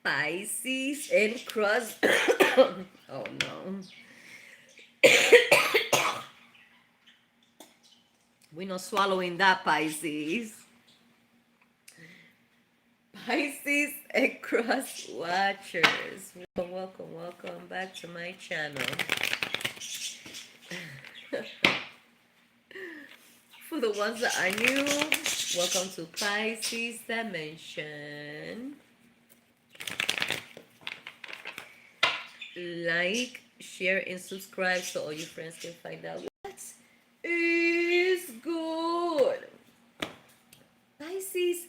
Pisces and cross. Oh no. We're not swallowing that, Pisces. Pisces and cross watchers. Welcome back to my channel. For the ones that are new, welcome to Pisces Dimension. Like, share, and subscribe so all your friends can find out what is good. Pisces,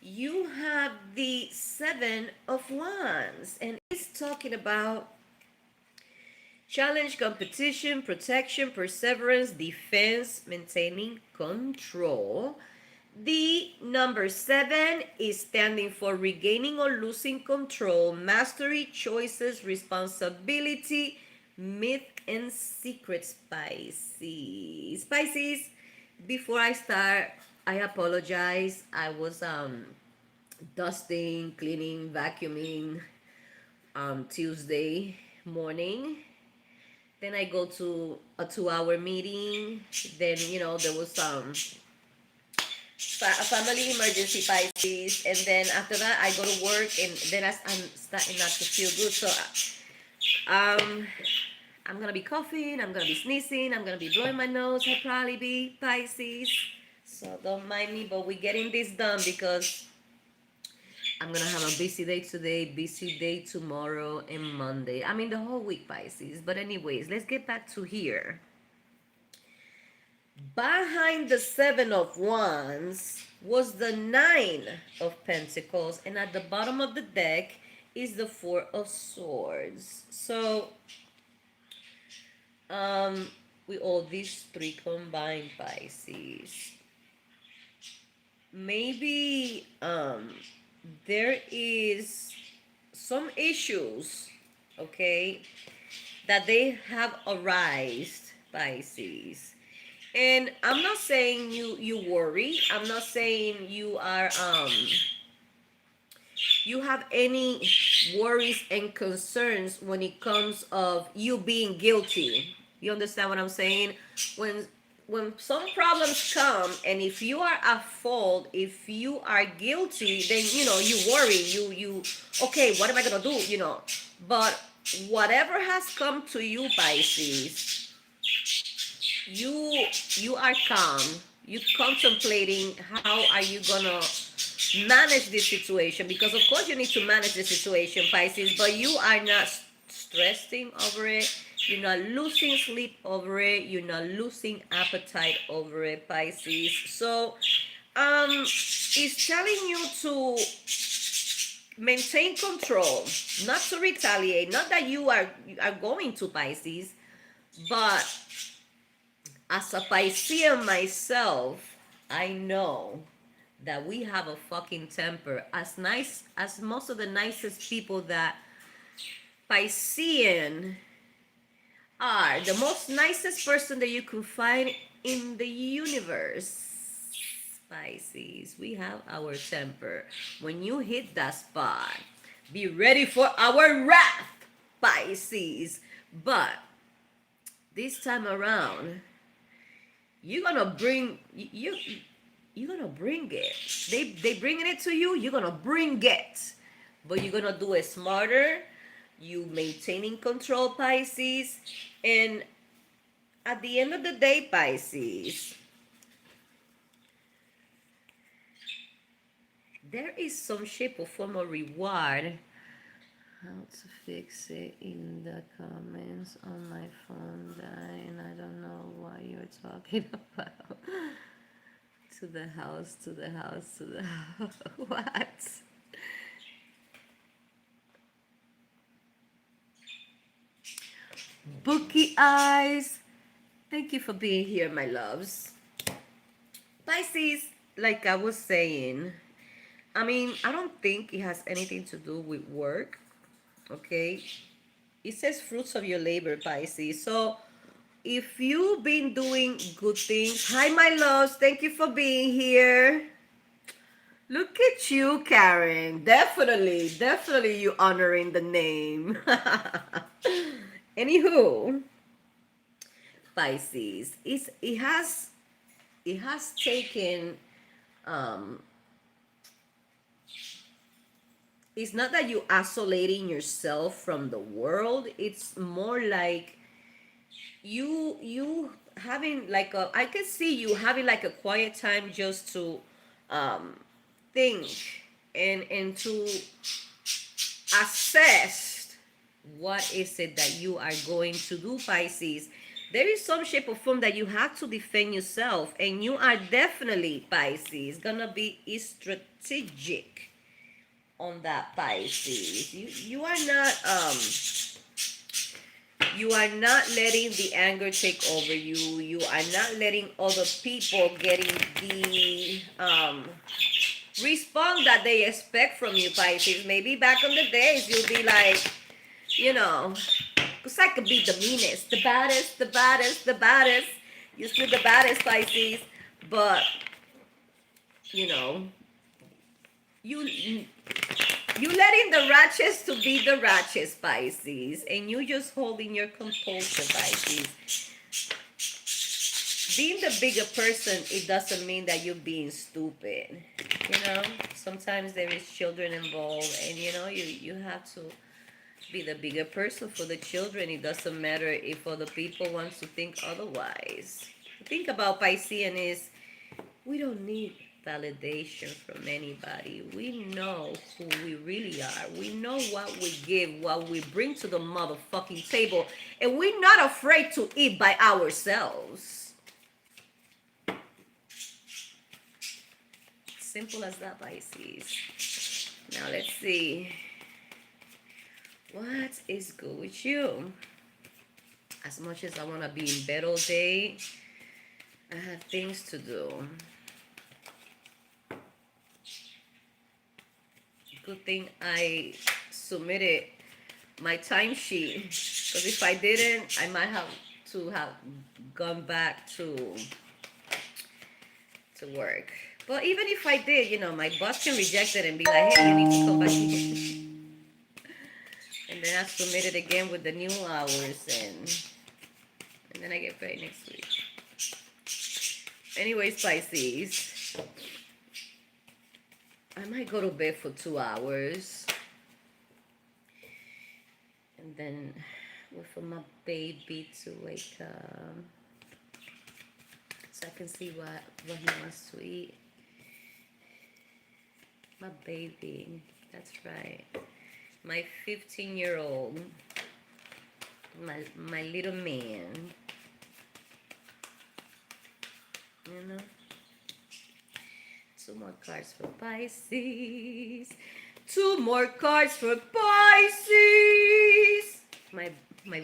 you have the Seven of Wands, and it's talking about challenge, competition, protection, perseverance, defense, maintaining control. The number 7 is standing for regaining or losing control, mastery, choices, responsibility, myth, and secrets. Pisces. Pisces, before I start, I apologize. I was dusting, cleaning, vacuuming Tuesday morning. Then I go to a 2 hour meeting. Then, there was a family emergency, Pisces. And then after that, I go to work, and then I'm starting not to feel good. So um, I'm going to be coughing. I'm going to be sneezing. I'm going to be blowing my nose. I'll probably be Pisces. So don't mind me, but we're getting this done because I'm gonna have a busy day today, busy day tomorrow, and Monday. I mean, the whole week, Pisces. But anyways, let's get back to here. Behind the Seven of Wands was the Nine of Pentacles, and at the bottom of the deck is the Four of Swords. So, with all these three combined, Pisces, maybe there is some issues, okay, that they have arised, Pisces. And I'm not saying you worry. I'm not saying you are you have any worries and concerns when it comes of you being guilty. You understand what I'm saying? When when some problems come, and if you are at fault, if you are guilty, then you worry. You okay, what am I gonna do? But whatever has come to you, Pisces, you are calm. You contemplating how are you gonna manage this situation, because of course you need to manage the situation, Pisces, but you are not stressing over it. You're not losing sleep over it. You're not losing appetite over it, Pisces. So it's telling you to maintain control, not to retaliate. Not that you are going to, Pisces, but as a Piscean myself, I know that we have a fucking temper. As nice as most of the nicest people that Piscean are, the most nicest person that you can find in the universe, Pisces, we have our temper. When you hit that spot, be ready for our wrath, Pisces. But this time around, you're gonna bring you're gonna bring it. They bringing it to you. You're gonna bring it, but you're gonna do it smarter. You maintaining control, Pisces, and at the end of the day, Pisces, there is some shape or form of reward. How to fix it in the comments on my phone die, and I don't know what you're talking about. To the house, to the house, to the house. What? Bookie eyes. Thank you for being here, my loves. Pisces, like I was saying, I mean, I don't think it has anything to do with work. Okay? It says fruits of your labor, Pisces. So if you've been doing good things, hi, my loves. Thank you for being here. Look at you, Karen. Definitely, definitely you honoring the name. Anywho, Pisces, it has taken um it's not that you isolating yourself from the world. It's more like you having like a I can see you having like a quiet time just to um think and to assess what is it that you are going to do, Pisces. There is some shape or form that you have to defend yourself, and you are definitely, Pisces, gonna be strategic on that, Pisces. You are not letting the anger take over you. You are not letting other people getting the response that they expect from you, Pisces. Maybe back in the days you'll be like, you know, because I could be the meanest, the baddest, the baddest, the baddest. You're still the baddest, Pisces. But, you know, you you letting the ratchets to be the ratchets, Pisces, and you just holding your composure, Pisces. Being the bigger person, it doesn't mean that you're being stupid. Sometimes there is children involved, and you have to be the bigger person for the children. It doesn't matter if other people want to think otherwise. Think about Piscean is we don't need validation from anybody. We know who we really are. We know what we give, what we bring to the motherfucking table, and we're not afraid to eat by ourselves. Simple as that, Pisces. Now let's see. What is good with you? As much as I want to be in bed all day, I have things to do. Good thing I submitted my timesheet, because if I didn't, I might have to have gone back to work. But even if I did, my boss can reject it and be like, hey, you need to come back. And then I submit it again with the new hours, and then I get paid next week. Anyways, Pisces, I might go to bed for 2 hours, and then wait for my baby to wake up so I can see what he wants to eat. My baby, that's right. My 15-year-old, my little man, 2 more cards for Pisces. 2 more cards for Pisces. My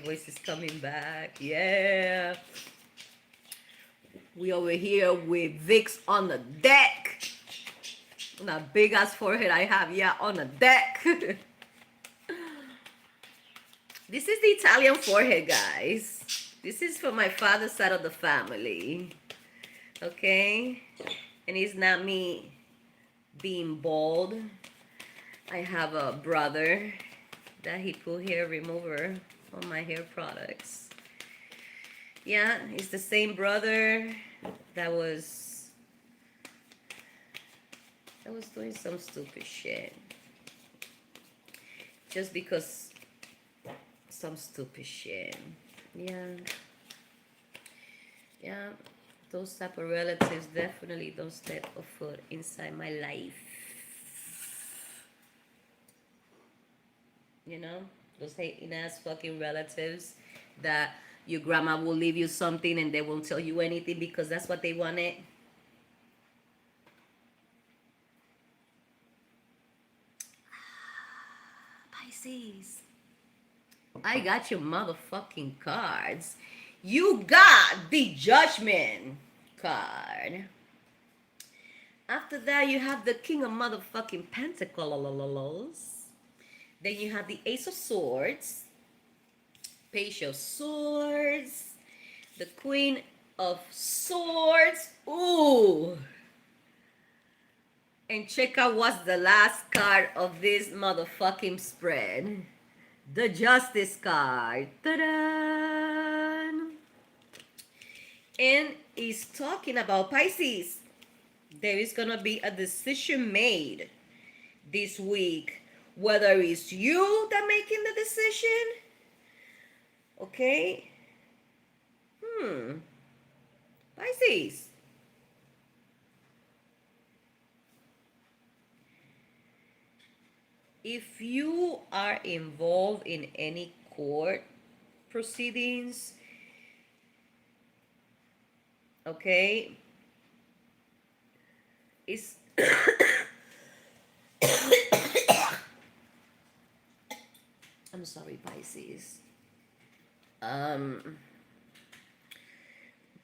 voice is coming back. Yeah. We over here with Vicks on the deck. That big ass forehead I have, yeah, on the deck. This is the Italian forehead, guys. This is for my father's side of the family. Okay? And it's not me being bald. I have a brother that he put hair remover on my hair products. Yeah, it's the same brother that was doing some stupid shit. Just because some stupid shit. Yeah. Yeah. Those type of relatives definitely don't step a foot inside my life. Those hating ass fucking relatives that your grandma will leave you something and they won't tell you anything because that's what they wanted. Pisces, I got your motherfucking cards. You got the Judgment card. After that, you have the King of motherfucking Pentacles. Then you have the Ace of Swords, Page of Swords, the Queen of Swords. Ooh. And check out what's the last card of this motherfucking spread. The Justice card. Ta-da! And it's talking about Pisces. There is gonna be a decision made this week, whether it's you that making the decision, okay? Pisces. If you are involved in any court proceedings, okay, it's I'm sorry, Pisces. Um,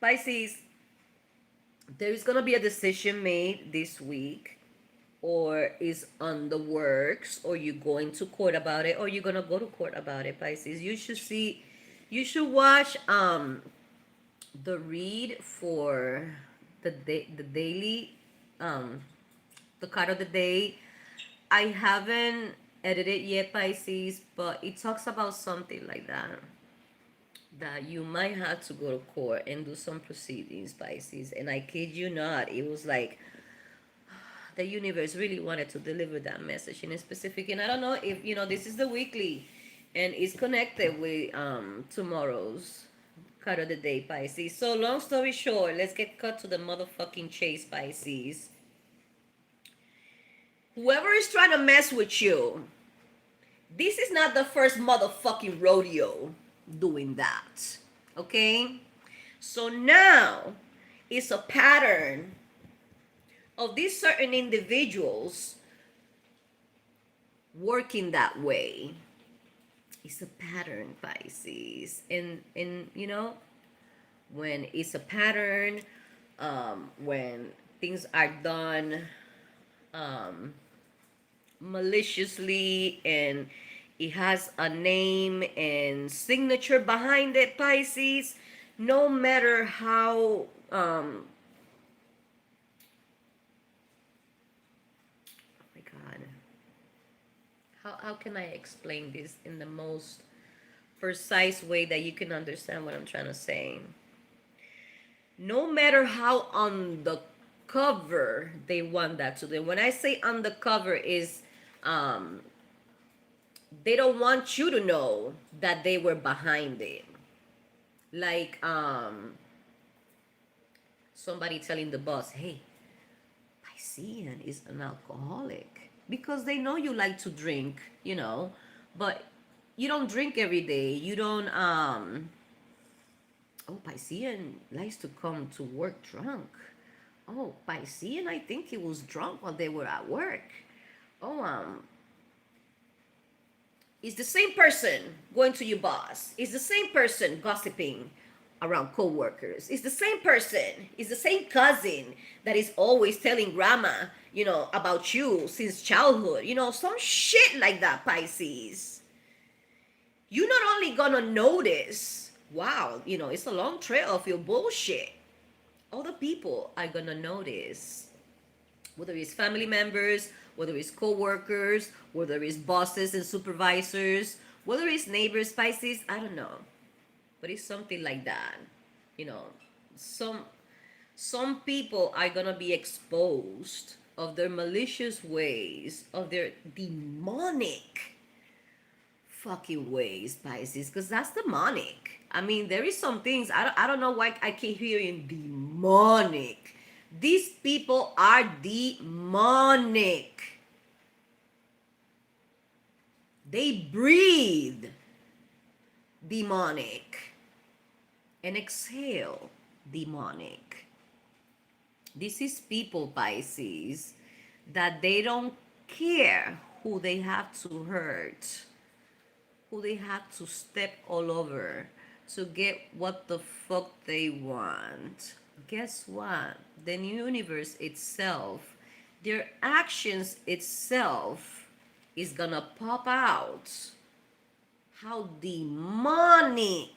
Pisces, there is gonna be a decision made this week, or is on the works, or you're going to court about it, or you're gonna go to court about it, Pisces. You should watch the read for the daily, um the card of the day. I haven't edited yet, Pisces, but it talks about something like that you might have to go to court and do some proceedings, Pisces. And I kid you not, it was like the universe really wanted to deliver that message in a specific. And I don't know if this is the weekly, and it's connected with tomorrow's card of the day, Pisces. So long story short, let's get cut to the motherfucking chase, Pisces. Whoever is trying to mess with you, this is not the first motherfucking rodeo doing that. Okay? So now it's a pattern of these certain individuals working that way. It's a pattern, Pisces. And when it's a pattern, when things are done maliciously, and it has a name and signature behind it, Pisces, no matter how oh my god, how can I explain this in the most precise way that you can understand what I'm trying to say? No matter how undercover they want that to do. When I say undercover, is they don't want you to know that they were behind it. Like somebody telling the boss, hey, Piscean is an alcoholic, because they know you like to drink, but you don't drink every day. You don't oh, Piscean likes to come to work drunk. Oh, Piscean, I think he was drunk while they were at work. Oh, it's the same person going to your boss. It's the same person gossiping around co-workers. It's the same person. It's the same cousin that is always telling grandma, about you since childhood. Some shit like that, Pisces. You're not only gonna notice, wow, it's a long trail of your bullshit. Other people are gonna notice, whether it's family members, whether it's co-workers, whether it's bosses and supervisors, whether it's neighbors, Pisces, I don't know. But it's something like that. Some people are gonna be exposed of their malicious ways, of their demonic fucking ways, Pisces, because that's demonic. I mean, there is some things, I don't know why I keep hearing demonic. These people are demonic. They breathe demonic and exhale demonic. This is people, Pisces, that they don't care who they have to hurt, who they have to step all over to get what the fuck they want. Guess what? The universe itself, their actions itself, is gonna pop out how demonic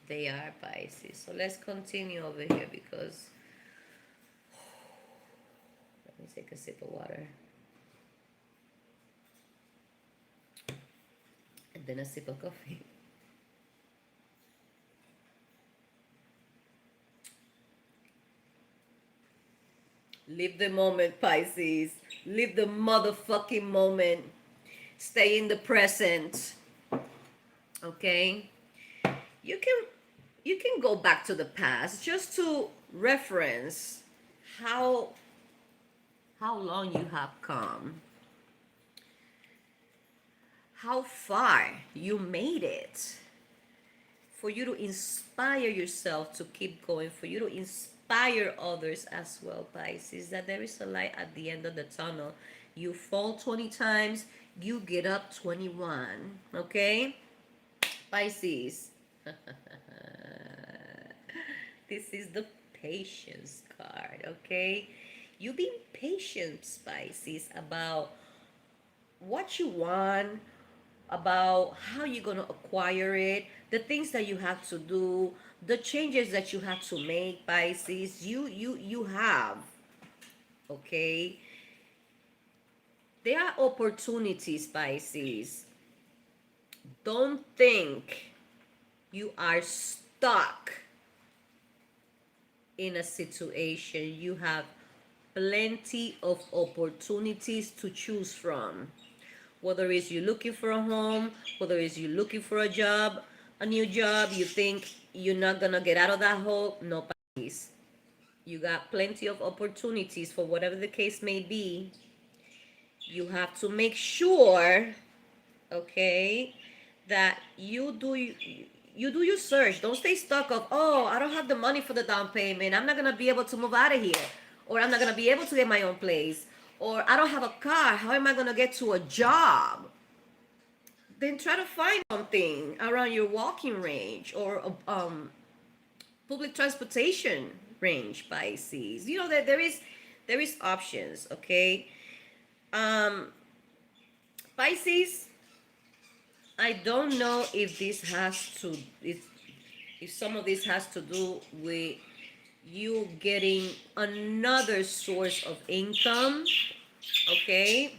they are, Pisces. So let's continue over here, because let Let me take a sip of water. And then a sip of coffee. Live the moment, Pisces. Live the motherfucking moment. Stay in the present. Okay? You can go back to the past just to reference how long you have come. How far you made it. For you to inspire yourself to keep going, for you to inspire others as well, Pisces, that there is a light at the end of the tunnel. You fall 20 times, you get up 21. Okay? Pisces. This is the patience card, okay? You be patient, Pisces, about what you want, about how you're going to acquire it, the things that you have to do, the changes that you have to make, Pisces. You have, okay? There are opportunities, Pisces. Don't think you are stuck in a situation. You have plenty of opportunities to choose from. Whether it's you looking for a home, whether it's you looking for a job, a new job, you think you're not gonna get out of that hole. No, Pisces. You got plenty of opportunities for whatever the case may be. You have to make sure, okay, that you do your search. Don't stay stuck of, oh, I don't have the money for the down payment. I'm not gonna be able to move out of here, or I'm not gonna be able to get my own place, or I don't have a car. How am I gonna get to a job? Then try to find something around your walking range or public transportation range, Pisces. You know that there is options. Okay, Pisces. I don't know if this has to if some of this has to do with you getting another source of income, okay?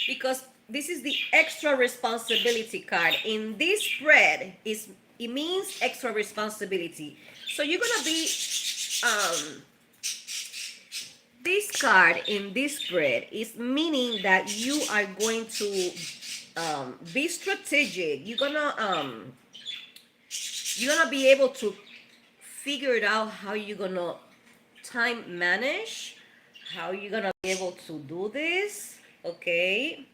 Because this is the extra responsibility card. In this spread, it means extra responsibility. So you're gonna be this card in this spread is meaning that you are going to be strategic. You're gonna be able to figure it out how you're gonna time manage, how you're gonna be able to do this, okay?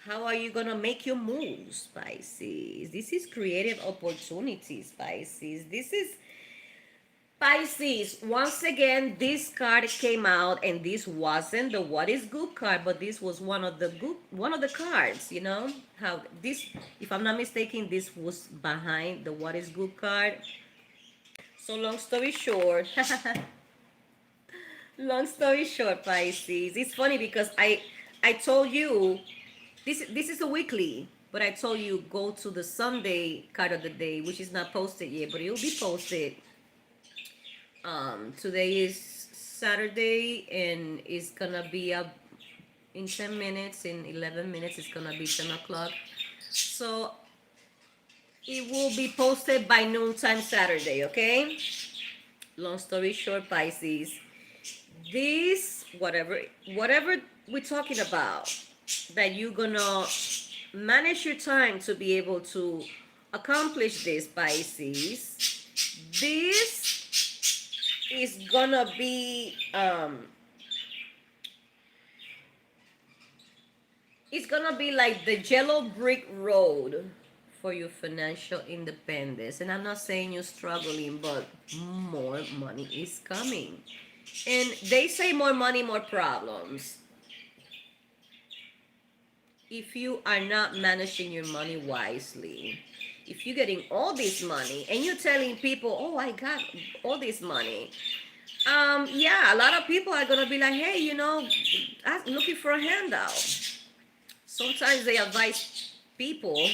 How are you gonna make your moves, Pisces? This is creative opportunities, Pisces. This is Pisces. Once again, this card came out, and this wasn't the what is good card, but this was one of the cards. You know how this, if I'm not mistaken, this was behind the what is good card. So long story short, long story short, Pisces. It's funny because I told you this is a weekly, but I told you go to the Sunday card of the day, which is not posted yet, but it will be posted. Today is Saturday, and it's gonna be up in 10 minutes. In 11 minutes, it's gonna be 10 o'clock. So it will be posted by noontime Saturday, okay? Long story short, Pisces, this whatever we're talking about, that you're gonna manage your time to be able to accomplish this, Pisces. This is gonna be it's gonna be like the yellow brick road for your financial independence. And I'm not saying you're struggling, but more money is coming. And they say more money, more problems. If you are not managing your money wisely, if you're getting all this money and you're telling people, oh, I got all this money, yeah, a lot of people are gonna be like, hey, you know, I'm looking for a handout. Sometimes they advise people,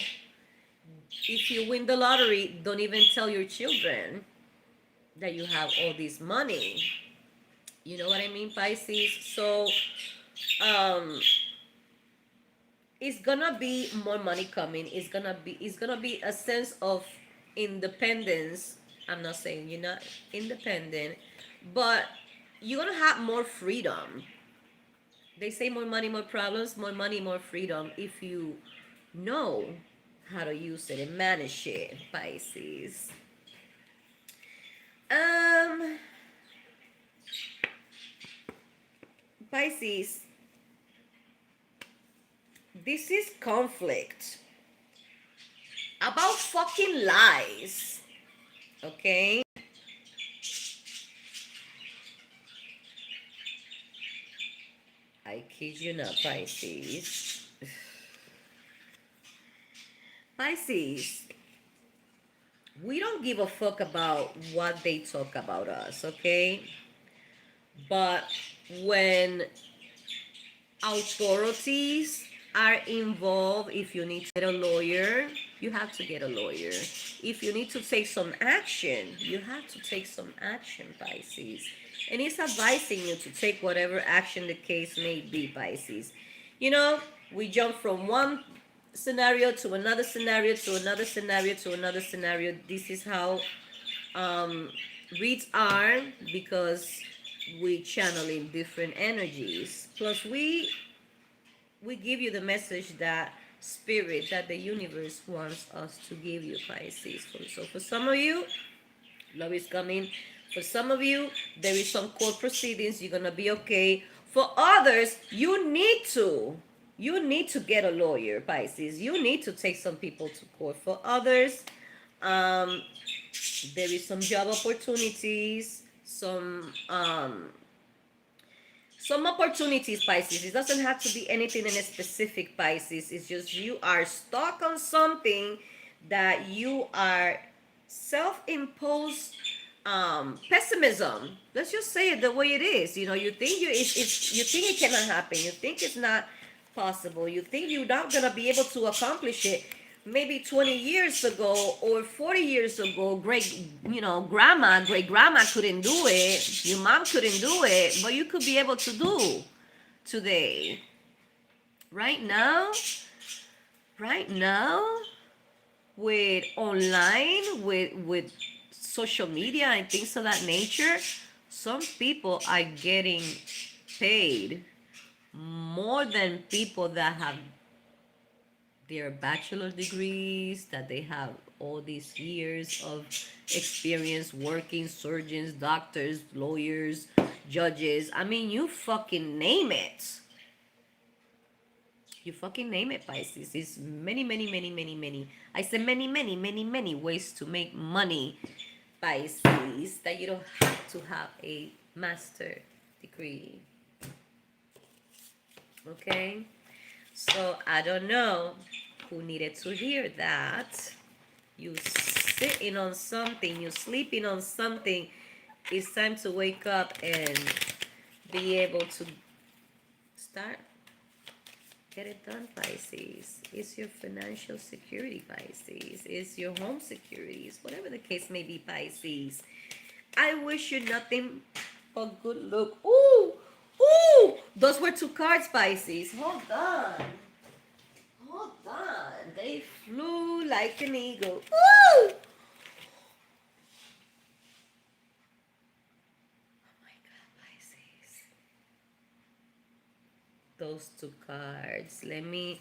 if you win the lottery, don't even tell your children that you have all this money. You know what I mean, Pisces? So um it's gonna be more money coming. It's gonna be a sense of independence. I'm not saying you're not independent, but you're gonna have more freedom. They say more money, more problems, more money, more freedom if you know how to use it and manage it, Pisces. Um, Pisces, this is conflict about fucking lies, okay? I kid you not, Pisces. Pisces, we don't give a fuck about what they talk about us, okay? But when authorities are involved, if you need to get a lawyer, you have to get a lawyer. If you need to take some action, you have to take some action, Pisces. And it's advising you to take whatever action the case may be, Pisces. You know, we jump from one scenario to another scenario to another scenario to another scenario. This is how um, reads are, because we channel in different energies. Plus, we give you the message that spirit, that the universe wants us to give you, Pisces. So for some of you, love is coming. For some of you, there is some court proceedings. You're gonna be okay. For others, you need to get a lawyer, Pisces. You need to take some people to court. For others, um, there is some job opportunities, some opportunities, Pisces. It doesn't have to be anything in a specific, Pisces. It's just you are stuck on something that you are self-imposed pessimism. Let's just say it the way it is. You know, you think you think it cannot happen. You think it's not possible. You think you're not gonna be able to accomplish it. Maybe 20 years ago or 40 years ago, great grandma couldn't do it. Your mom couldn't do it, but you could be able to do today. Right now, right now, with online, with social media and things of that nature, some people are getting paid more than people that have their bachelor degrees, that they have all these years of experience working, surgeons, doctors, lawyers, judges. I mean, you fucking name it. You fucking name it, Pisces. There's many, many, many, many, many. I said many, many, many, many ways to make money, Pisces, that you don't have to have a master degree. Okay? So I don't know who needed to hear that. You sitting on something, you sleeping on something. It's time to wake up and be able to start. Get it done, Pisces. It's your financial security, Pisces. It's your home securities, whatever the case may be, Pisces. I wish you nothing but good luck. Ooh, ooh, those were two cards, Pisces. Hold on. Hold on. They flew like an eagle. Ooh! Oh my God, Pisces. Those two cards. Let me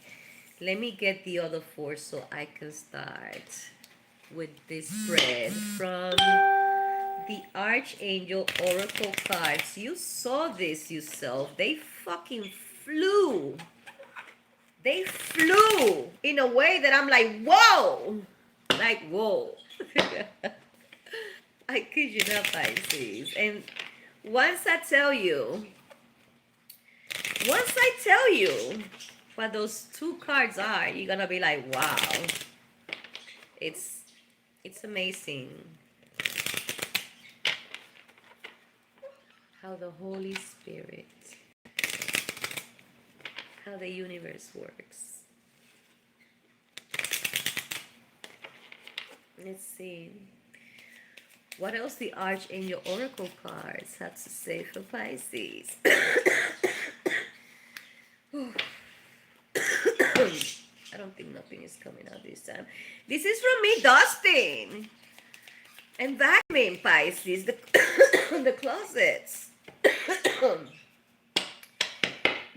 get the other four so I can start with this spread from the Archangel Oracle cards. You saw this yourself. They fucking flew. They flew in a way that I'm like, whoa! Like, whoa. I kid you not, Pisces. And once I tell you, what those two cards are, you're gonna be like, wow. It's amazing how the Holy Spirit, how the universe works. Let's see. What else the Archangel Oracle cards have to say for Pisces? I don't think nothing is coming out this time. This is from me, Dustin. And vacuuming, Pisces, the, the closets.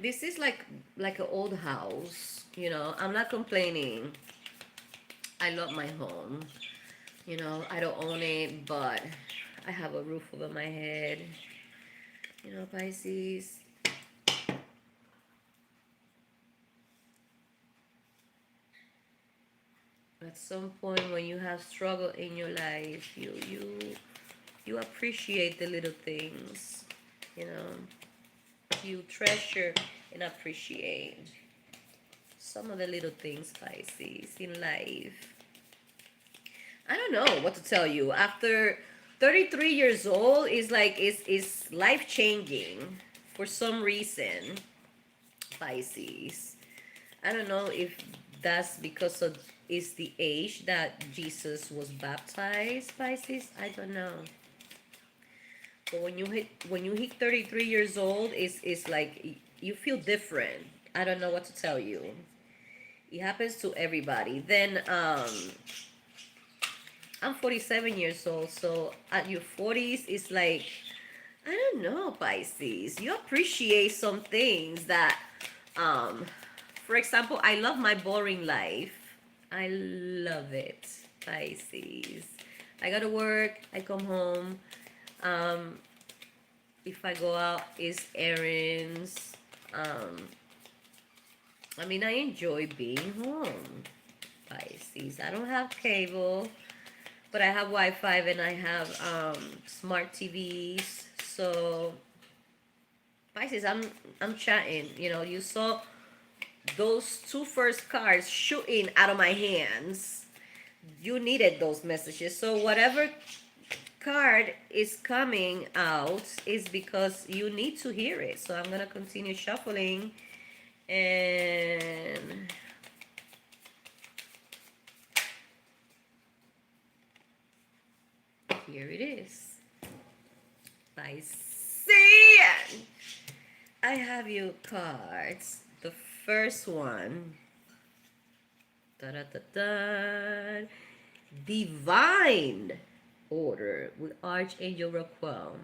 This is like an old house, you know. I'm not complaining. I love my home. You know, I don't own it, but I have a roof over my head. You know, Pisces. At some point when you have struggle in your life, you appreciate the little things, you know. You treasure and appreciate some of the little things, Pisces, in life. I don't know what to tell you. After 33 years old is like is life changing for some reason, Pisces. I don't know if that's because of is the age that Jesus was baptized, Pisces. I don't know. But when you hit 33 years old, is like you feel different. I don't know what to tell you. It happens to everybody. Then I'm 47 years old, so at your 40s, it's like I don't know, Pisces. You appreciate some things that um for example, I love my boring life. I love it, Pisces. I go to work, I come home. Um, if I go out, it's errands. I mean, I enjoy being home, Pisces. I don't have cable, but I have Wi-Fi and I have smart TVs. So, Pisces, I'm chatting. You know, you saw those two first cards shooting out of my hands. You needed those messages. So whatever card is coming out is because you need to hear it. So I'm gonna continue shuffling, and here it is. Piscean. I have you cards. The first one. Da da da da. Divine order with Archangel Raquel.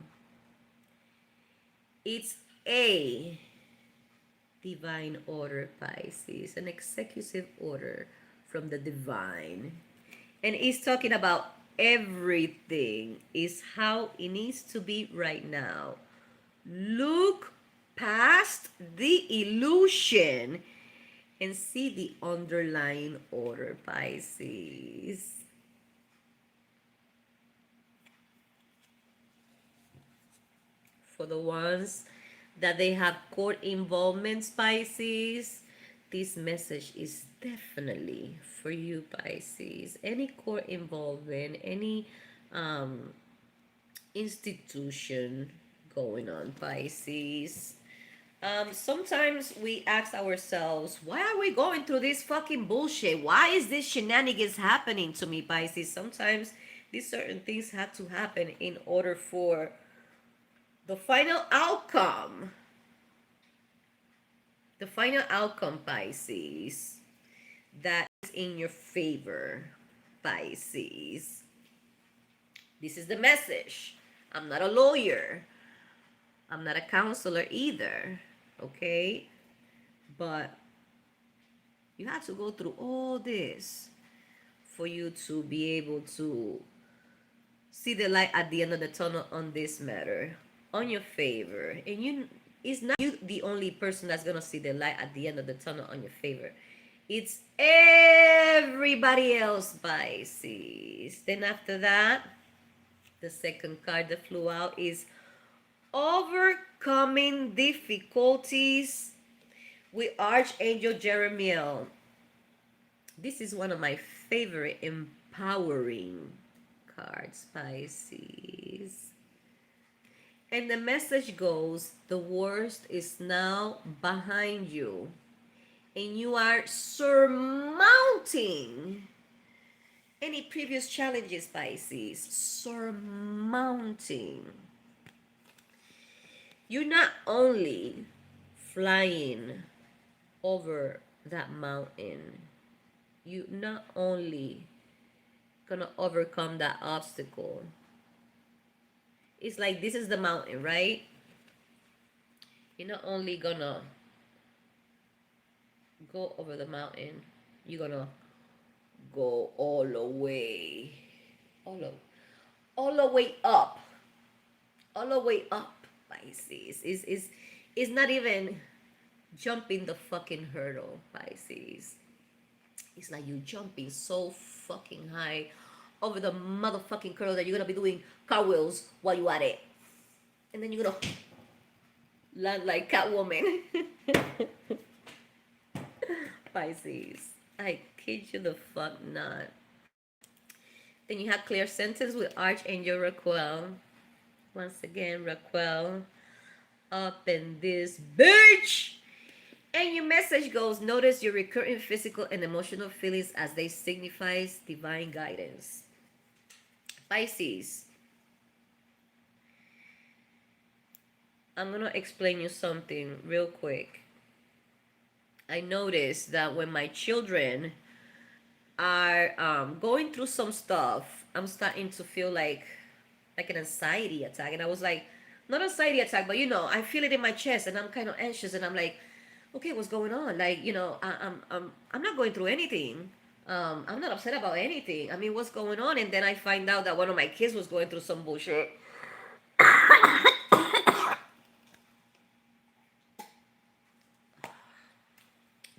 It's a divine order, Pisces, an executive order from the divine. And it's talking about everything is how it needs to be right now. Look past the illusion and see the underlying order, Pisces. For the ones that they have court involvement, Pisces, this message is definitely for you, Pisces. Any court involvement, any um, institution going on, Pisces. Sometimes we ask ourselves, why are we going through this fucking bullshit? Why is this shenanigans happening to me, Pisces? Sometimes these certain things have to happen in order for the final outcome. The final outcome, Pisces, that is in your favor, Pisces. This is the message. I'm not a lawyer. I'm not a counselor either. Okay? But you have to go through all this for you to be able to see the light at the end of the tunnel on this matter, on your favor. And you, it's not you the only person that's gonna see the light at the end of the tunnel on your favor. It's everybody else, Pisces. Then after that, the second card that flew out is overcoming difficulties with Archangel Jeremiel. This is one of my favorite empowering cards, Pisces. And the message goes, the worst is now behind you. And you are surmounting any previous challenges, Pisces, surmounting. You're not only flying over that mountain, you not only gonna overcome that obstacle. It's like this is the mountain, right? You're not only gonna go over the mountain, you're gonna go all the way, all the, all the way up, all the way up. Pisces is not even jumping the fucking hurdle, Pisces. It's like you jumping so fucking high over the motherfucking hurdle that you're gonna be doing cartwheels while you at it, and then you're gonna land like Catwoman. Pisces, I kid you the fuck not. Then you have clear sentence with Archangel Raquel. Once again, Raquel up in this bitch. And your message goes, notice your recurring physical and emotional feelings as they signifies divine guidance. Pisces, I'm going to explain you something real quick. I noticed that when my children are going through some stuff, I'm starting to feel like an anxiety attack. And I was like, not anxiety attack, but I feel it in my chest and I'm kind of anxious and I'm like, okay, what's going on? Like, I'm not going through anything. I'm not upset about anything. I mean, what's going on? And then I find out that one of my kids was going through some bullshit.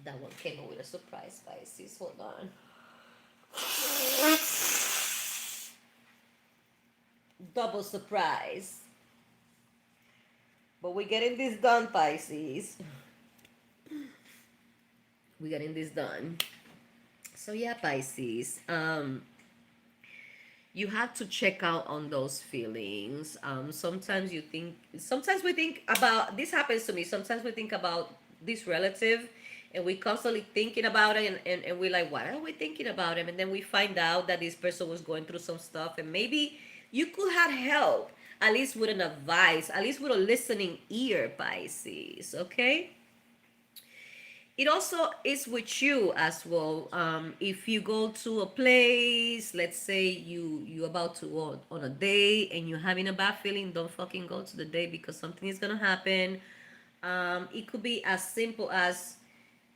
That one came up with a surprise, Pisces. Hold on. Double surprise. But we're getting this done, Pisces. We're getting this done. So yeah, Pisces. You have to check out on those feelings. Sometimes we think about, this happens to me. Sometimes we think about this relative and we constantly thinking about it and we're like, why are we thinking about him? And then we find out that this person was going through some stuff and maybe you could have help, at least with an advice, at least with a listening ear, Pisces, okay? It also is with you as well. If you go to a place, let's say you about to go on a date and you're having a bad feeling, don't fucking go to the date because something is gonna happen. It could be as simple as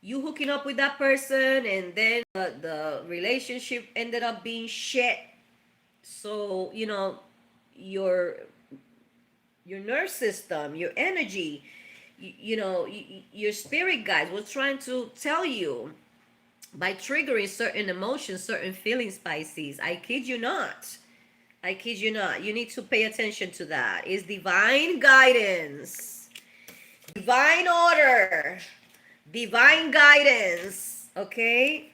you hooking up with that person and then the relationship ended up being shit. So your nerve system, your energy, your spirit guides was trying to tell you by triggering certain emotions, certain feelings, Pisces. I kid you not. I kid you not. You need to pay attention to that. It's divine guidance, divine order, divine guidance. Okay?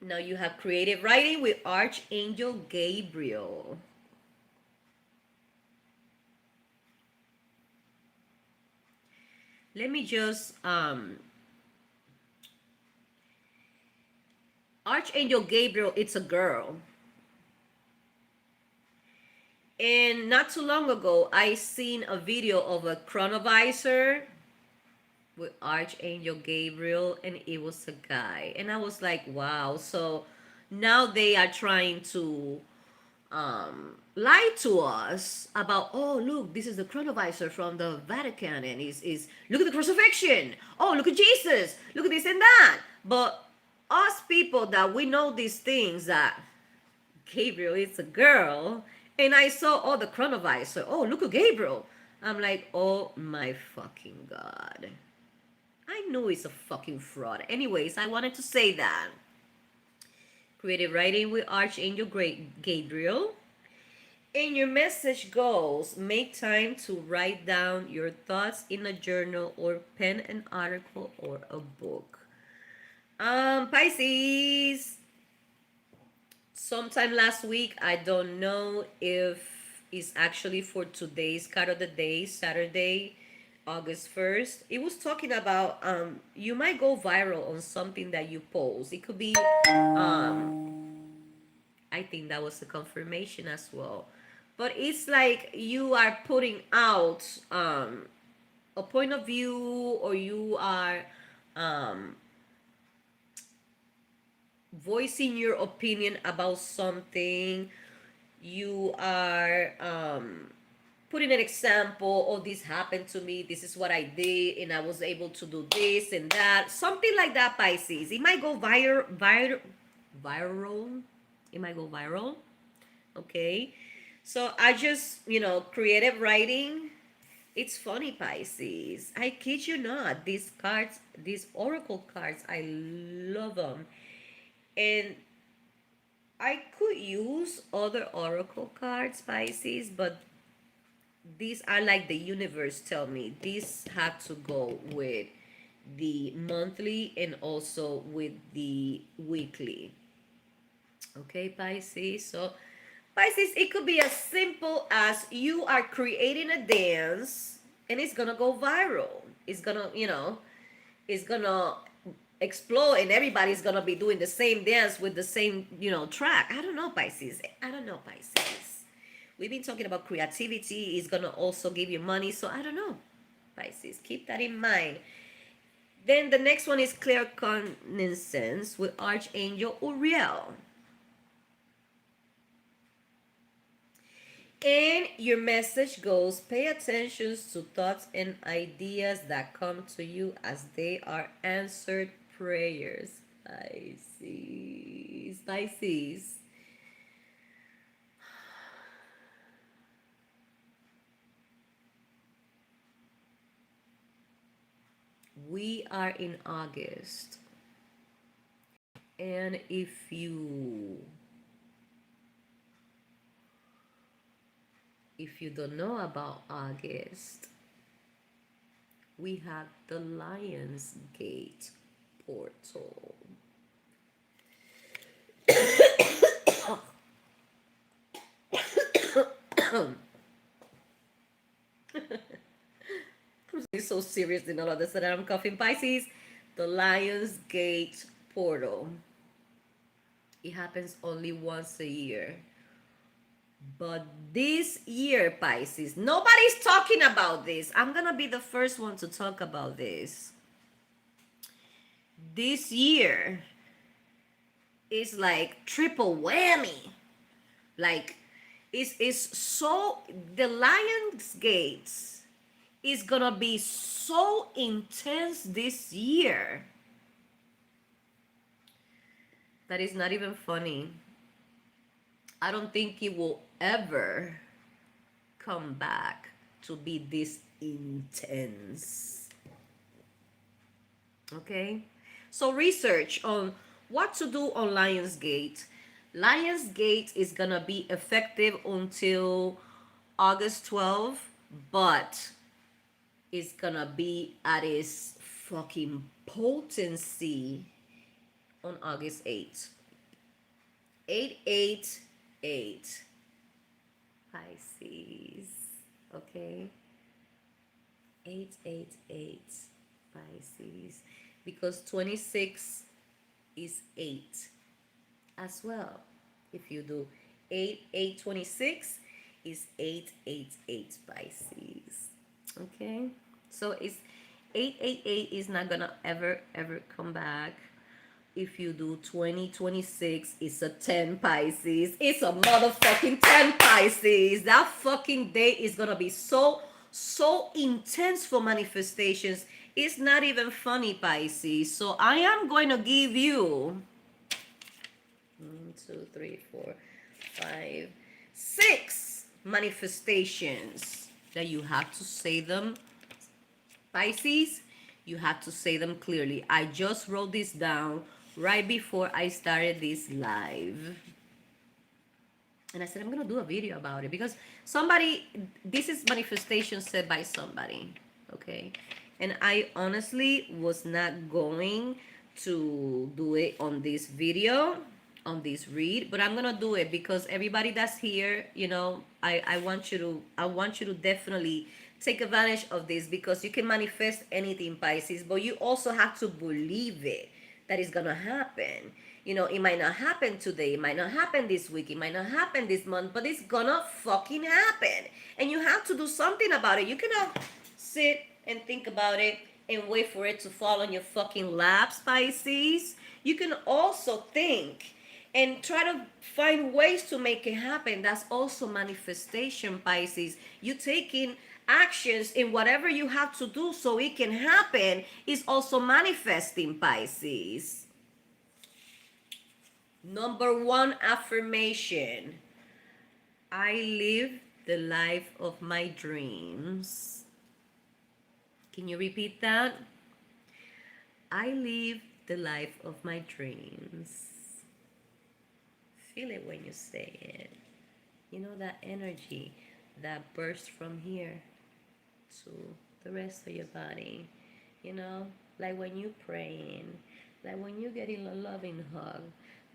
Now you have creative writing with Archangel Gabriel. Let me just Archangel Gabriel, it's a girl. And not too long ago, I seen a video of a chronovisor with Archangel Gabriel, and it was a guy. And I was like, wow. So now they are trying to lie to us about, oh, look, this is the chronovisor from the Vatican, and is look at the crucifixion. Oh, look at Jesus. Look at this and that. But us people that we know these things, that Gabriel is a girl, and I saw all the chronovisor. Oh, look at Gabriel. I'm like, oh my fucking God. I know it's a fucking fraud. Anyways, I wanted to say that. Creative writing with Archangel Gabriel. And your message goes, make time to write down your thoughts in a journal or pen an article or a book. Pisces. Sometime last week, I don't know if it's actually for today's card of the day, Saturday, August 1st. It was talking about you might go viral on something that you post. It could be I think that was a confirmation as well. But it's like you are putting out a point of view, or you are um, voicing your opinion about something. You are putting an example. Oh, this happened to me. This is what I did, and I was able to do this and that. Something like that, Pisces. It might go viral. It might go viral. Okay. So I just, creative writing. It's funny, Pisces. I kid you not. These cards, these oracle cards, I love them. And I could use other oracle cards, Pisces, but these are like the universe tell me. These have to go with the monthly and also with the weekly. Okay, Pisces. So, Pisces, it could be as simple as you are creating a dance and it's gonna go viral. It's gonna, it's gonna explode and everybody's gonna be doing the same dance with the same, track. I don't know, Pisces. I don't know, Pisces. We've been talking about creativity. It's gonna also give you money. So I don't know, Pisces. Keep that in mind. Then the next one is clear cognizance with Archangel Uriel. And your message goes, pay attention to thoughts and ideas that come to you as they are answered prayers. Pisces. Pisces. We are in August. And if you don't know about August, we have the Lion's Gate portal. I'm so serious, and all of a sudden I'm coughing. Pisces, the Lion's Gate portal. It happens only once a year. But this year, Pisces, nobody's talking about this. I'm gonna be the first one to talk about this. This year is like triple whammy. Like, it's so, the Lion's Gates is gonna be so intense this year that is not even funny. I don't think it will ever come back to be this intense. Okay? So research on what to do on Lionsgate. Lionsgate is gonna be effective until August 12th, but it's gonna be at its fucking potency on August 8th. 888 Pisces. Okay? 888 Pisces. Because 26 is 8 as well. If you do 826 is 888 Pisces. Okay? So it's 888 is not gonna ever come back. If you do 2026, it's a 10 Pisces. It's a motherfucking 10 Pisces. That fucking day is gonna be so intense for manifestations. It's not even funny, Pisces. So I am going to give you 1, 2, 3, 4, 5, 6 manifestations that you have to say them, Pisces. You have to say them clearly. I just wrote this down right before I started this live. And I said, I'm going to do a video about it because this is manifestation said by somebody. Okay. And I honestly was not going to do it on this video, on this read, but I'm going to do it because everybody that's here, I want you to definitely take advantage of this because you can manifest anything, Pisces, but you also have to believe it. that is gonna happen. You know, it might not happen today, it might not happen this week, it might not happen this month, but it's gonna fucking happen. And you have to do something about it. You cannot sit and think about it and wait for it to fall on your fucking lap, Pisces. You can also think and try to find ways to make it happen. That's also manifestation, Pisces. You taking actions in whatever you have to do so it can happen is also manifesting, Pisces. Number one affirmation: I live the life of my dreams. Can you repeat that? I live the life of my dreams. Feel it when you say it. You know, that energy that bursts from here to the rest of your body. You know, like when you praying, like when you getting a loving hug,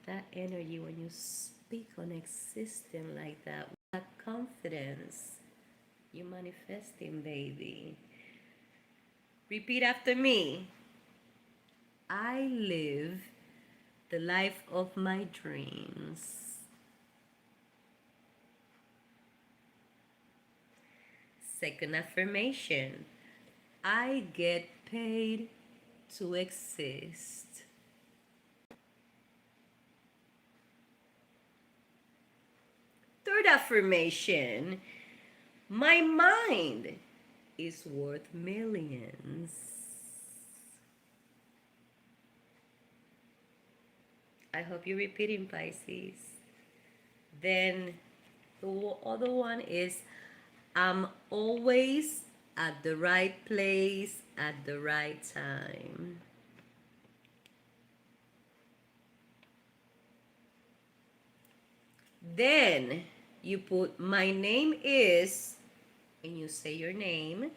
that energy when you speak on existing like that, with that confidence, you manifesting, baby. Repeat after me. I live the life of my dreams. Second affirmation: I get paid to exist. Third affirmation: my mind is worth millions. I hope you're repeating, Pisces. Then the other one is I'm always at the right place at the right time. Then you put my name is, and you say your name,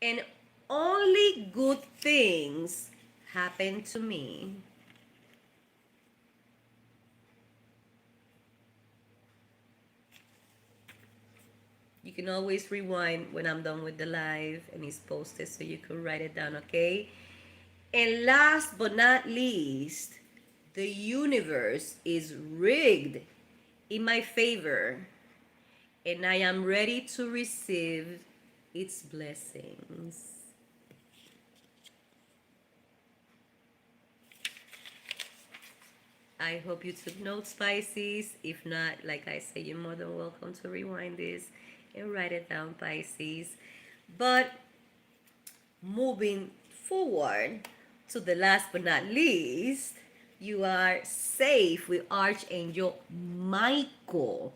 and only good things happen to me. You can always rewind when I'm done with the live and it's posted so you can write it down, okay? And last but not least, the universe is rigged in my favor and I am ready to receive its blessings. I hope you took notes, Pisces. If not, like I said, you're more than welcome to rewind this and write it down, Pisces. But moving forward to the last but not least, you are safe with Archangel Michael.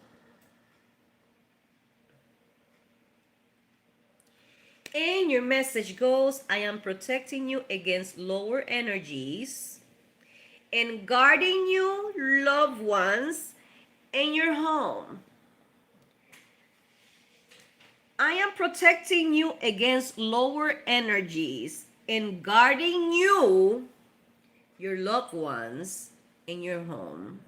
And your message goes, I am protecting you against lower energies and guarding you, loved ones, and your home. I am protecting you against lower energies and guarding you, your loved ones, and your home.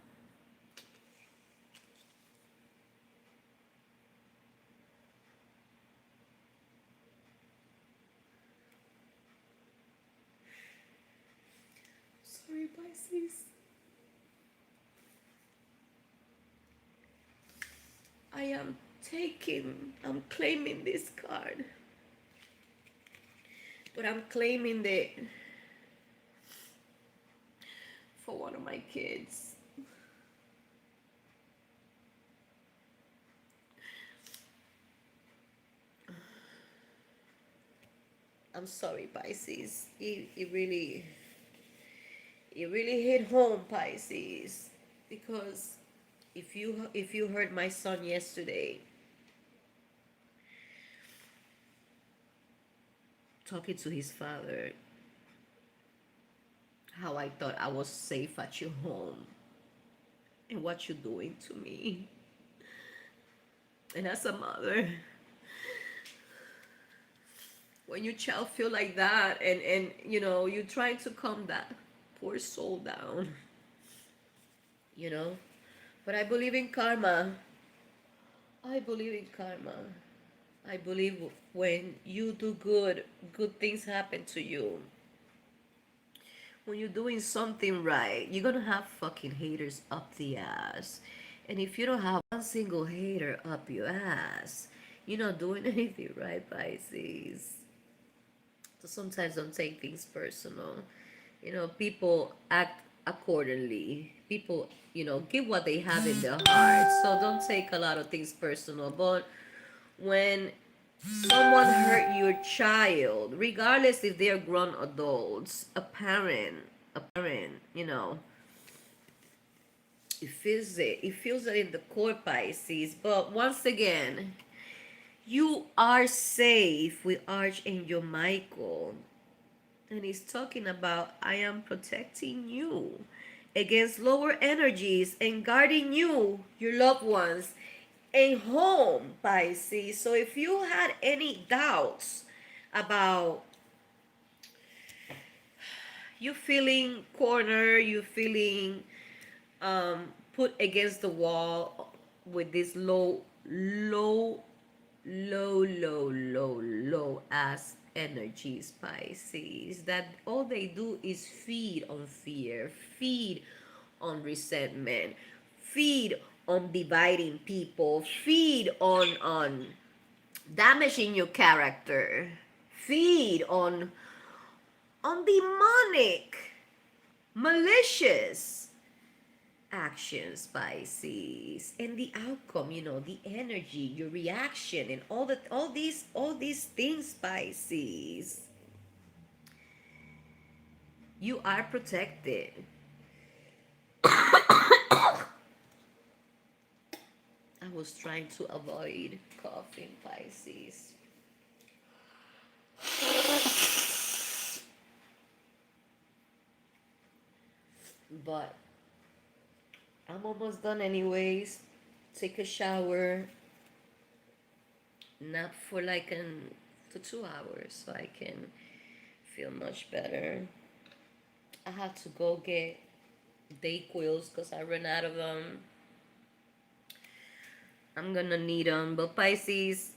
Sorry, Pisces. I'm claiming this card. But I'm claiming it for one of my kids. I'm sorry, Pisces. It really hit home, Pisces, because if you heard my son yesterday talking to his father, how I thought I was safe at your home and what you're doing to me. And as a mother, when your child feel like that and you know, you're trying to calm that poor soul down, you know. But I believe in karma. I believe in karma. I believe when you do good, good things happen to you. when you're doing something right, you're gonna have fucking haters up the ass. And if you don't have one single hater up your ass, you're not doing anything right, Pisces. So sometimes don't take things personal. People act accordingly. People, give what they have in their heart. So don't take a lot of things personal. But when someone hurt your child, regardless if they're grown adults, a parent, it feels it in the core, Pisces. But once again, you are safe with Archangel Michael. And he's talking about, I am protecting you against lower energies and guarding you, your loved ones, and home, Pisces. So if you had any doubts about you feeling cornered, you feeling put against the wall with this low ass energies, Pisces, that all they do is feed on fear, feed on resentment, feed on dividing people, feed on damaging your character, feed on demonic, malicious actions, Pisces. And the outcome, the energy, your reaction, and all these things, Pisces. You are protected. I was trying to avoid coughing, Pisces. But I'm almost done anyways. Take a shower, nap for for 2 hours so I can feel much better. I have to go get day quills because I ran out of them. I'm gonna need them. But Pisces,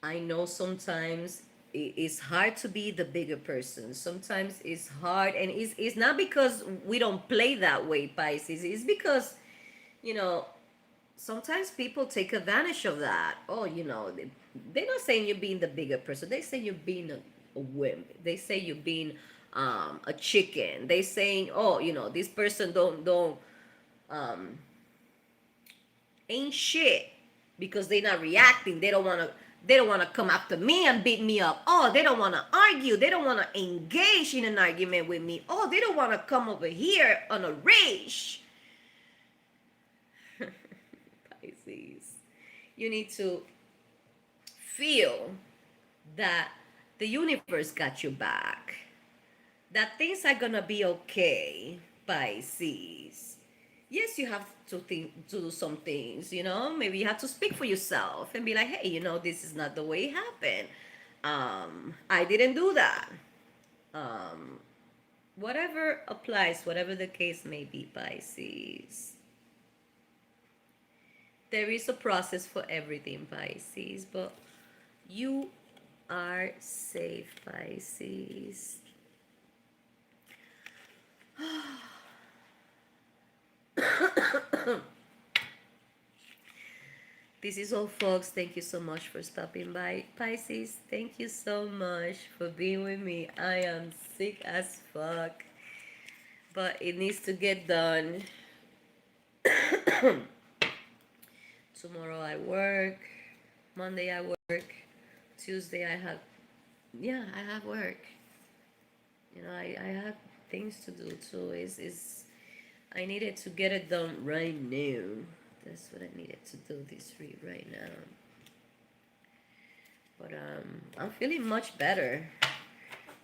I know sometimes it's hard to be the bigger person. Sometimes it's hard, and it's not because we don't play that way, Pisces. It's because, you know, sometimes people take advantage of that. Oh, they're not saying you're being the bigger person. They say you're being a wimp. They say you're being a chicken. They saying, oh, this person don't ain't shit because they're not reacting. They don't want to come after me and beat me up. Oh, they don't want to argue. They don't want to engage in an argument with me. Oh, they don't want to come over here on a rage. Pisces, you need to feel that the universe got your back, that things are gonna be okay, Pisces. Yes, you have to do some things, maybe you have to speak for yourself and be like, hey, this is not the way it happened. I didn't do that. um Whatever applies, whatever the case may be, Pisces. There is a process for everything, Pisces, but you are safe, Pisces. This is all, folks. Thank you so much for stopping by. Pisces, thank you so much for being with me. I am sick as fuck, but it needs to get done. Tomorrow I work. Monday I work. Tuesday I have work. I have things to do too. I needed to get it done right now. That's what I needed to do this week right now. But I'm feeling much better.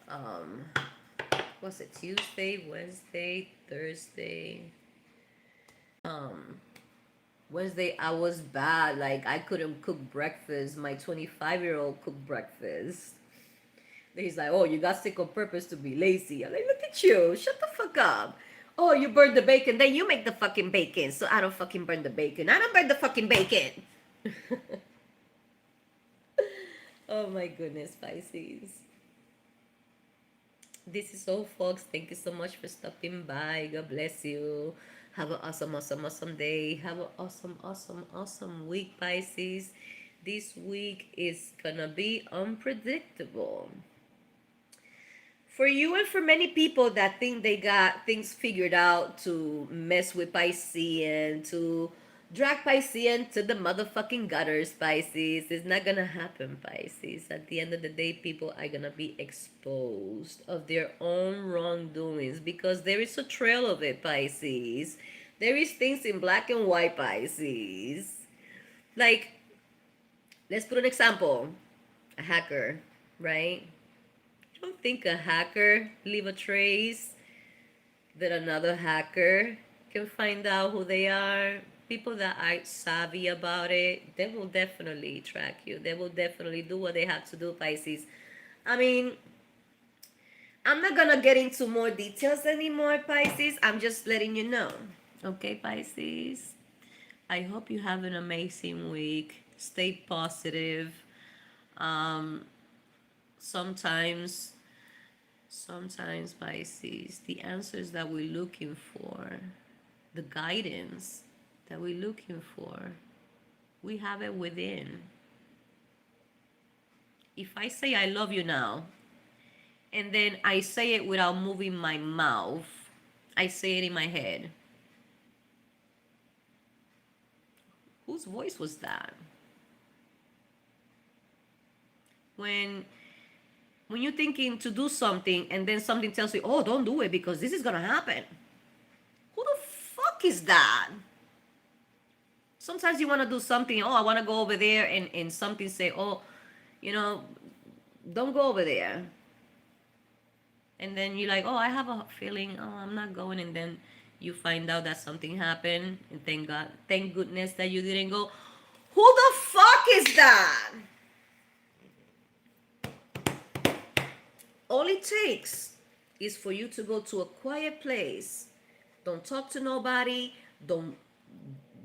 Um, was it Tuesday, Wednesday, Thursday? Wednesday I was bad. Like I couldn't cook breakfast. My 25-year-old cooked breakfast. Then he's like, "Oh, you got sick on purpose to be lazy." I'm like, "Look at you! Shut the fuck up." Oh, you burned the bacon. Then you make the fucking bacon. So I don't fucking burn the bacon. I don't burn the fucking bacon. Oh my goodness, Pisces. This is all, folks. Thank you so much for stopping by. God bless you. Have an awesome, awesome, awesome day. Have an awesome, awesome, awesome week, Pisces. This week is gonna be unpredictable for you and for many people that think they got things figured out to mess with Piscean, to drag Piscean to the motherfucking gutters, Pisces. It's not gonna happen, Pisces. At the end of the day, people are gonna be exposed of their own wrongdoings because there is a trail of it, Pisces. There is things in black and white, Pisces. Like, let's put an example. A hacker, right? Don't think a hacker leave a trace that another hacker can find out who they are. People that are savvy about it, they will definitely track you. They will definitely do what they have to do, Pisces. I mean, I'm not gonna get into more details anymore, Pisces. I'm just letting you know. Okay, Pisces? I hope you have an amazing week. Stay positive. Um, sometimes Sometimes, Pisces, the answers that we're looking for, the guidance that we're looking for, we have it within. If I say I love you now, and then I say it without moving my mouth, I say it in my head. Whose voice was that? When you're thinking to do something and then something tells you, oh, don't do it because this is gonna happen. Who the fuck is that? Sometimes you want to do something, oh, I want to go over there, and something say, oh, you know, don't go over there. And then you're like, oh, I have a feeling, oh, I'm not going. And then you find out that something happened. And thank God, thank goodness that you didn't go. Who the fuck is that? All it takes is for you to go to a quiet place. Don't talk to nobody. Don't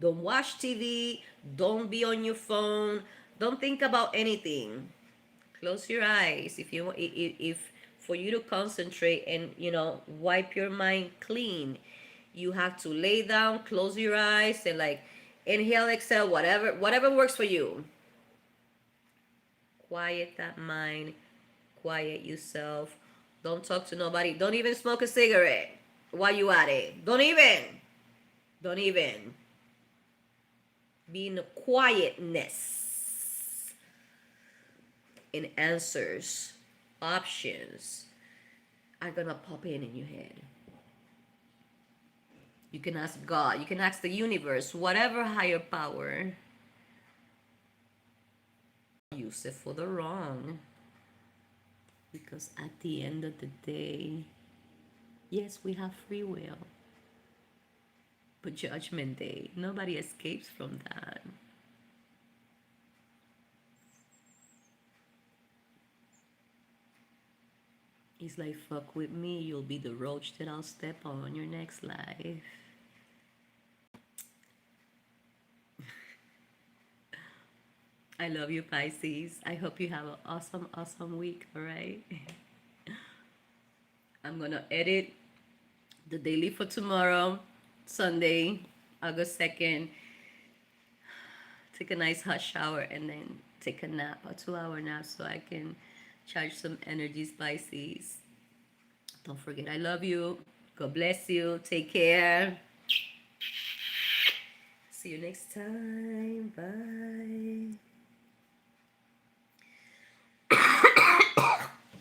watch TV. Don't be on your phone. Don't think about anything. Close your eyes if you want. If for you to concentrate and wipe your mind clean, you have to lay down, close your eyes, and like inhale, exhale, whatever works for you. Quiet that mind. Quiet yourself. Don't talk to nobody. Don't even smoke a cigarette while you at it. Don't even. Be in the quietness. And answers, options are gonna pop in your head. You can ask God. You can ask the universe, whatever higher power. Use it for the wrong. Because at the end of the day, yes, we have free will. But Judgment Day, nobody escapes from that. It's like, fuck with me, you'll be the roach that I'll step on your next life. I love you, Pisces. I hope you have an awesome, awesome week, all right? I'm gonna edit the daily for tomorrow, Sunday, August 2nd. Take a nice hot shower and then take a nap, a 2-hour nap, so I can charge some energies, Pisces. Don't forget, I love you. God bless you. Take care. See you next time. Bye.